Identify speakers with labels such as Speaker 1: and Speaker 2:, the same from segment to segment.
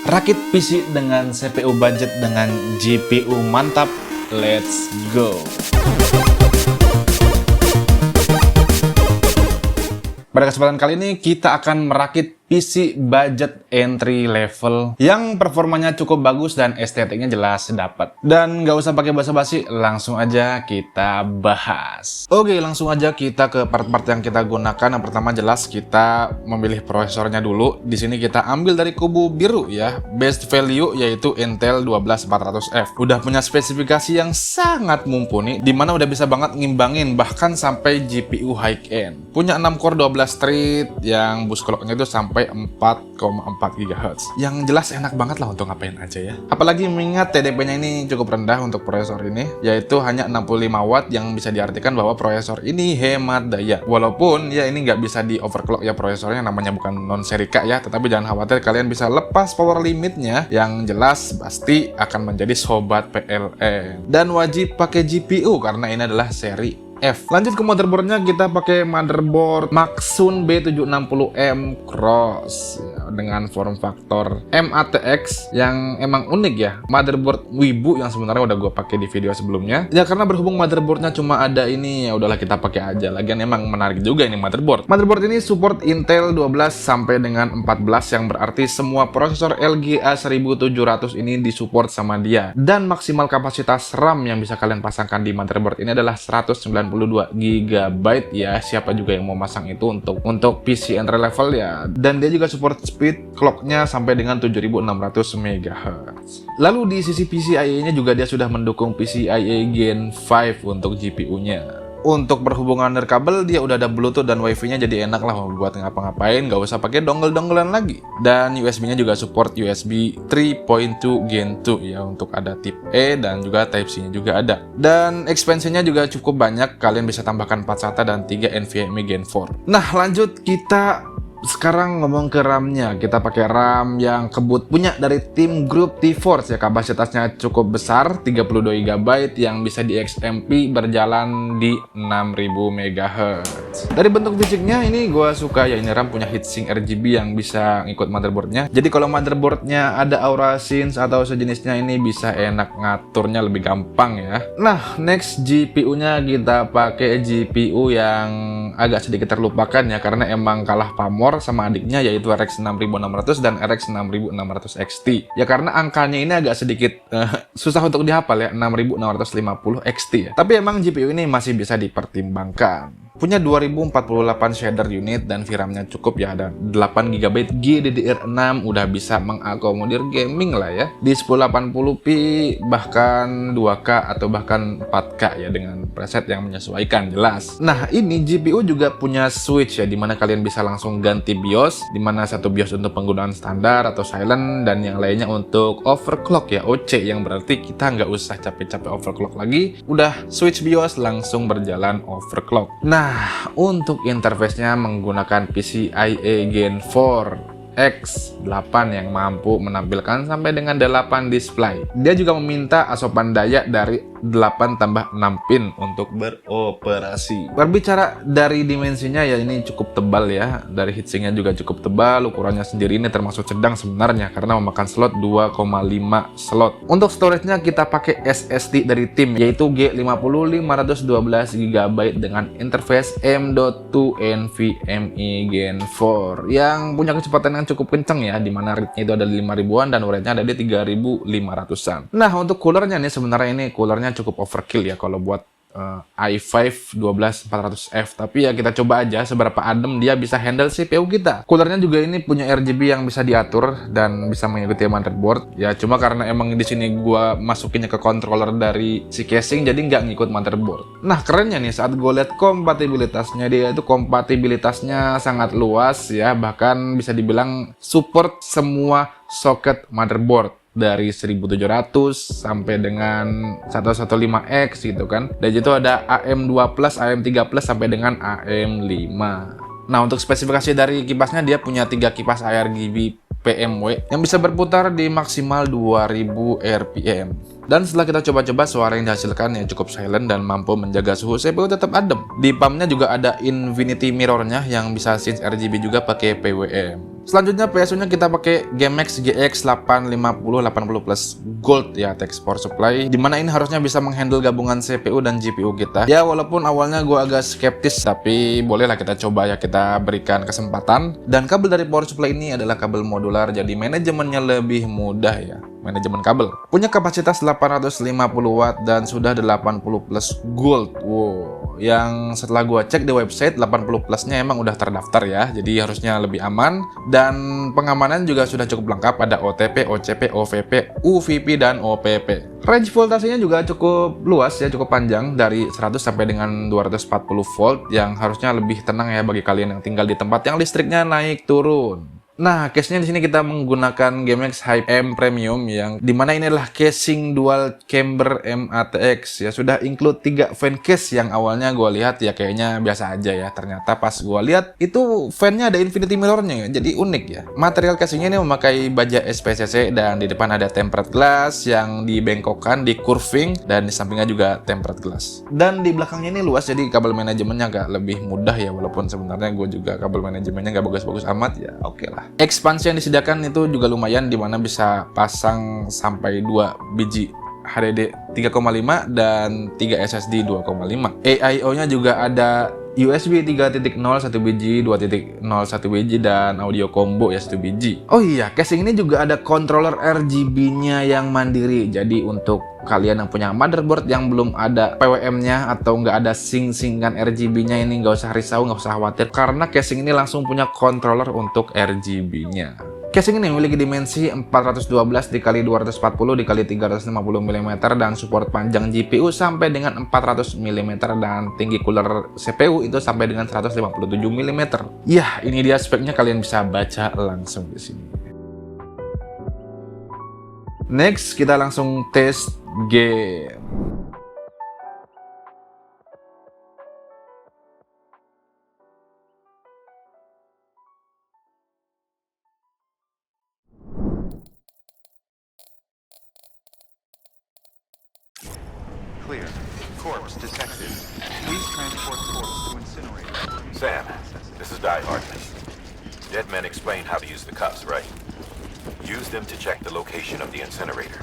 Speaker 1: Rakit PC dengan CPU budget dengan GPU mantap, let's go! Pada kesempatan kali ini kita akan merakit PC budget entry level yang performanya cukup bagus dan estetiknya jelas dapat. Dan nggak usah pakai basa-basi, langsung aja kita bahas. Oke, langsung aja kita ke part-part yang kita gunakan. Yang pertama jelas kita memilih prosesornya dulu. Di sini kita ambil dari kubu biru ya, best value yaitu Intel 12400F. Udah punya spesifikasi yang sangat mumpuni, dimana udah bisa banget ngimbangin bahkan sampai GPU high end. Punya 6 core 12 thread yang boost clocknya itu sampai 4,4 GHz. Yang jelas enak banget lah untuk ngapain aja ya. Apalagi mengingat TDP-nya ini cukup rendah untuk prosesor ini, yaitu hanya 65 watt, yang bisa diartikan bahwa prosesor ini hemat daya. Walaupun ya ini nggak bisa di overclock ya prosesornya, namanya bukan non seri K ya, tetapi jangan khawatir, kalian bisa lepas power limitnya. Yang jelas pasti akan menjadi sobat PLN. Dan wajib pakai GPU karena ini adalah seri F. Lanjut ke motherboardnya, kita pakai motherboard Maxsun B760M Cross ya, dengan form factor MATX yang emang unik ya. Motherboard Wibu yang sebenarnya udah gue pakai di video sebelumnya. Ya karena berhubung motherboardnya cuma ada ini, ya udahlah kita pakai aja. Lagian emang menarik juga ini motherboard. Motherboard ini support Intel 12 sampai dengan 14, yang berarti semua prosesor LGA 1700 ini disupport sama dia. Dan maksimal kapasitas RAM yang bisa kalian pasangkan di motherboard ini adalah 192 GB ya. Siapa juga yang mau masang itu untuk PC entry level ya. Dan dia juga support speed clocknya sampai dengan 7600 MHz. Lalu di sisi PCIe nya juga dia sudah mendukung PCIe Gen 5 untuk GPU-nya. Untuk berhubungan nirkabel dia udah ada Bluetooth dan Wi-Fi-nya, jadi enak lah buat ngapa-ngapain, nggak usah pakai dongle-donggelan lagi. Dan USB-nya juga support USB 3.2 Gen 2 ya, untuk ada tip E dan juga Type C-nya juga ada. Dan expansion-nya juga cukup banyak, kalian bisa tambahkan 4 SATA dan 3 NVMe Gen 4. Nah lanjut, kita sekarang ngomong ke RAM-nya. Kita pakai RAM yang kebut punya dari tim grup T-Force ya. Kapasitasnya cukup besar, 32 GB, yang bisa di XMP berjalan di 6000 MHz. Dari bentuk fisiknya ini gue suka ya, ini RAM punya heatsink RGB yang bisa ngikut motherboardnya. Jadi kalau motherboardnya ada Aura Sync atau sejenisnya, ini bisa enak ngaturnya lebih gampang ya. Nah next, GPU-nya kita pakai GPU yang agak sedikit terlupakan ya, karena emang kalah pamor sama adiknya yaitu RX 6600 dan RX 6600 XT. Ya karena angkanya ini agak sedikit susah untuk dihafal ya, 6650 XT ya. Tapi emang GPU ini masih bisa dipertimbangkan. Punya 2048 shader unit dan VRAM-nya cukup ya, ada 8 GB GDDR6, udah bisa mengakomodir gaming lah ya. Di 1080p bahkan 2K atau bahkan 4K ya, dengan preset yang menyesuaikan jelas. Nah, ini GPU juga punya switch ya, dimana kalian bisa langsung ganti BIOS, dimana satu BIOS untuk penggunaan standar atau silent dan yang lainnya untuk overclock ya, OC, yang berarti kita nggak usah capek-capek overclock lagi, udah switch BIOS langsung berjalan overclock. Nah, untuk interface-nya menggunakan PCIe Gen 4 X8 yang mampu menampilkan sampai dengan 8 display. Dia juga meminta asupan daya dari 8 tambah 6 pin untuk beroperasi. Berbicara dari dimensinya ya, ini cukup tebal ya. Dari heatsinknya juga cukup tebal. Ukurannya sendiri ini termasuk sedang sebenarnya, karena memakan slot 2,5 slot. Untuk storage-nya kita pakai SSD dari tim, yaitu G50 512 GB dengan interface M.2 NVMe Gen 4 yang punya kecepatan yang cukup kenceng ya, dimana read-nya itu ada di 5000-an dan write-nya ada di 3500-an. Nah untuk coolernya nih, sebenarnya ini coolernya cukup overkill ya kalau buat i5 12400F, tapi ya kita coba aja seberapa adem dia bisa handle CPU kita. Coolernya juga ini punya RGB yang bisa diatur dan bisa mengikuti motherboard ya, cuma karena emang di sini gua masukinnya ke controller dari si casing, jadi nggak ngikut motherboard. Nah kerennya nih, saat gue lihat kompatibilitasnya, dia itu kompatibilitasnya sangat luas ya, bahkan bisa dibilang support semua soket motherboard dari 1700 sampai dengan 115X gitu kan. Dan itu ada AM2+, AM3+, sampai dengan AM5. Nah untuk spesifikasi dari kipasnya, dia punya 3 kipas ARGB PMW yang bisa berputar di maksimal 2000 RPM. Dan setelah kita coba-coba, suara yang dihasilkan yang cukup silent dan mampu menjaga suhu CPU tetap adem. Di pumpnya juga ada infinity mirrornya yang bisa sense RGB juga pakai PWM. Selanjutnya PSU-nya kita pakai GameX GX 85080 Plus Gold ya, text power supply, dimana ini harusnya bisa menghandle gabungan CPU dan GPU kita. Ya walaupun awalnya gue agak skeptis, tapi bolehlah kita coba ya, kita berikan kesempatan. Dan kabel dari power supply ini adalah kabel modular, jadi manajemennya lebih mudah ya. Manajemen kabel. Punya kapasitas 850 watt dan sudah 80 plus gold. Wow, yang setelah gua cek di website 80 plusnya emang udah terdaftar ya, jadi harusnya lebih aman. Dan pengamanan juga sudah cukup lengkap, ada OTP, OCP, OVP, UVP, dan OPP. Range voltasenya juga cukup luas ya, cukup panjang dari 100 sampai dengan 240 volt, yang harusnya lebih tenang ya bagi kalian yang tinggal di tempat yang listriknya naik turun. Nah, case-nya di sini kita menggunakan GameX Hype-M Premium, yang dimana ini adalah casing dual chamber MATX ya, sudah include 3 fan case. Yang awalnya gue lihat ya kayaknya biasa aja ya, ternyata pas gue lihat itu fan-nya ada infinity mirror-nya ya, jadi unik ya. Material casingnya ini memakai baja SPCC dan di depan ada tempered glass yang dibengkokkan, di curving, dan di sampingnya juga tempered glass. Dan di belakangnya ini luas, jadi kabel manajemennya agak lebih mudah ya, walaupun sebenarnya gue juga kabel manajemennya nggak bagus-bagus amat ya, oke lah. Ekspansi yang disediakan itu juga lumayan, dimana bisa pasang sampai 2 biji HDD 3,5 dan 3 SSD 2,5. AIO-nya juga ada USB 3.0 1 biji, 2.0 1 biji, dan audio combo ya 1 biji. Oh iya, casing ini juga ada controller RGB-nya yang mandiri. Jadi untuk kalian yang punya motherboard yang belum ada PWM-nya atau nggak ada sync-syncan RGB-nya, ini nggak usah risau, nggak usah khawatir, karena casing ini langsung punya controller untuk RGB-nya. Casing ini memiliki dimensi 412 dikali 240 dikali 350 mm dan support panjang GPU sampai dengan 400 mm dan tinggi cooler CPU itu sampai dengan 157 mm. Yah, ini dia speknya, kalian bisa baca langsung di sini. Next, kita langsung tes game.
Speaker 2: Clear. Corpse detected. Please transport corpse to incinerator.
Speaker 3: Sam, this is Die Hardman. Dead men explained how to use the cuffs, right? Use them to check the location of the incinerator.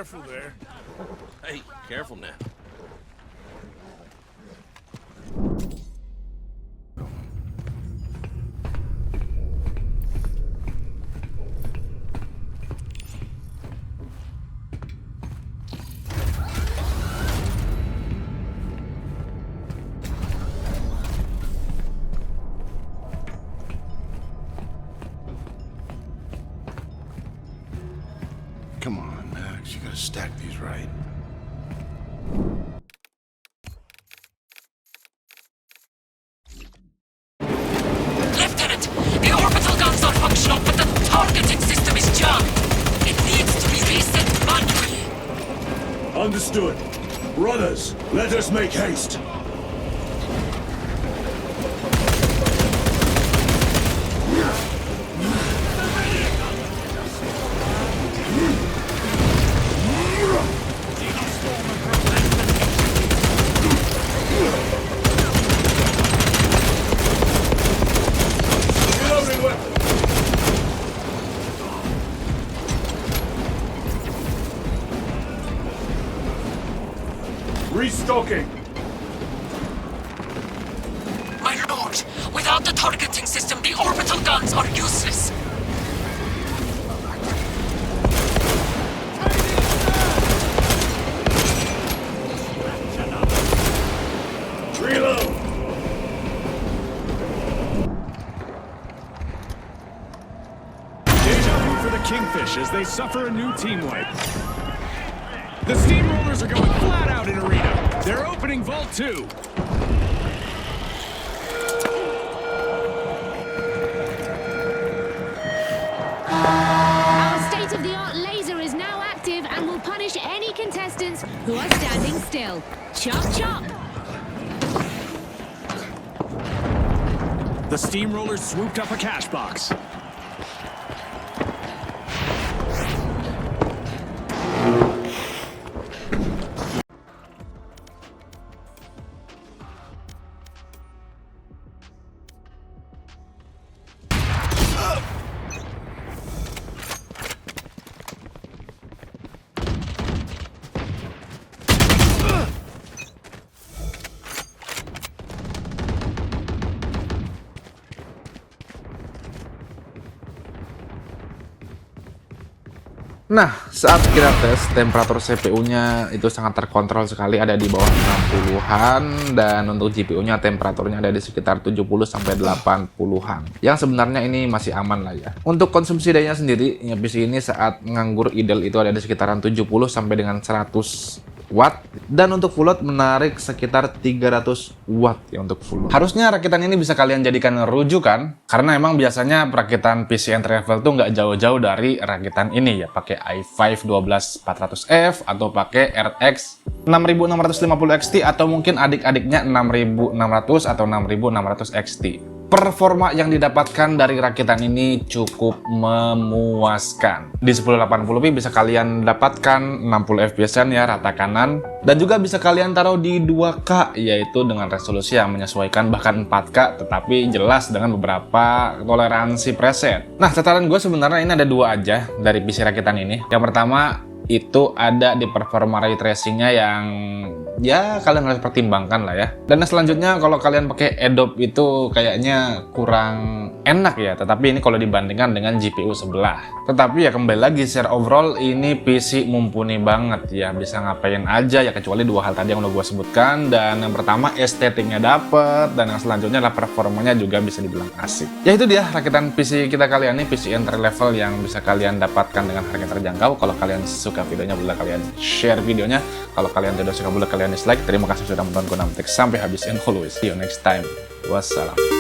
Speaker 4: Careful there. Hey, careful now.
Speaker 5: stack these right.
Speaker 6: Lieutenant, the orbital guns are functional, but the targeting system is jammed. It needs to be reset manually.
Speaker 5: Understood. Runners, let us make haste. Reloading weapon. Restocking.
Speaker 6: My lord, without the targeting system, the orbital guns are useless.
Speaker 5: Reload.
Speaker 7: Deja vu for the Kingfish as they suffer a new team wipe. The Steamrollers are going flat out in Arena. They're opening Vault 2.
Speaker 8: Our state-of-the-art laser is now active and will punish any contestants who are standing still. Chop chop!
Speaker 7: The Steamrollers swooped up a cash box.
Speaker 1: Nah, saat kita tes, temperatur CPU-nya itu sangat terkontrol sekali, ada di bawah 60-an, dan untuk GPU-nya temperaturnya ada di sekitar 70-80-an. Yang sebenarnya ini masih aman lah ya. Untuk konsumsi dayanya sendiri, ya PC ini saat nganggur idle itu ada di sekitaran 70 sampai dengan 100 watt, dan untuk full load menarik sekitar 300 watt ya untuk full load. Harusnya rakitan ini bisa kalian jadikan rujukan, karena emang biasanya perakitan PC entry level tuh nggak jauh-jauh dari rakitan ini ya, pakai i5 12400F atau pakai RX 6650 XT atau mungkin adik-adiknya 6600 atau 6600 XT. Performa yang didapatkan dari rakitan ini cukup memuaskan. Di 1080p bisa kalian dapatkan 60 fps ya rata kanan, dan juga bisa kalian taruh di 2K, yaitu dengan resolusi yang menyesuaikan bahkan 4K, tetapi jelas dengan beberapa toleransi preset. Nah, catatan gue sebenarnya ini ada dua aja dari PC rakitan ini. Yang pertama itu ada di performa ray tracingnya yang ya kalian harus pertimbangkan lah ya. Dan selanjutnya kalau kalian pakai Adobe itu kayaknya kurang enak ya, tetapi ini kalau dibandingkan dengan GPU sebelah. Tetapi ya kembali lagi, secara overall ini PC mumpuni banget ya, bisa ngapain aja ya, kecuali dua hal tadi yang udah gue sebutkan. Dan yang pertama estetiknya dapet, dan yang selanjutnya adalah performanya juga bisa dibilang asik. Ya itu dia rakitan PC kita kali ini, PC entry level yang bisa kalian dapatkan dengan harga terjangkau. Kalau kalian suka videonya boleh kalian share videonya, kalau kalian tidak suka boleh kalian dislike. Terima kasih sudah menonton Konam Tech sampai habis, and always see you next time. Wassalam.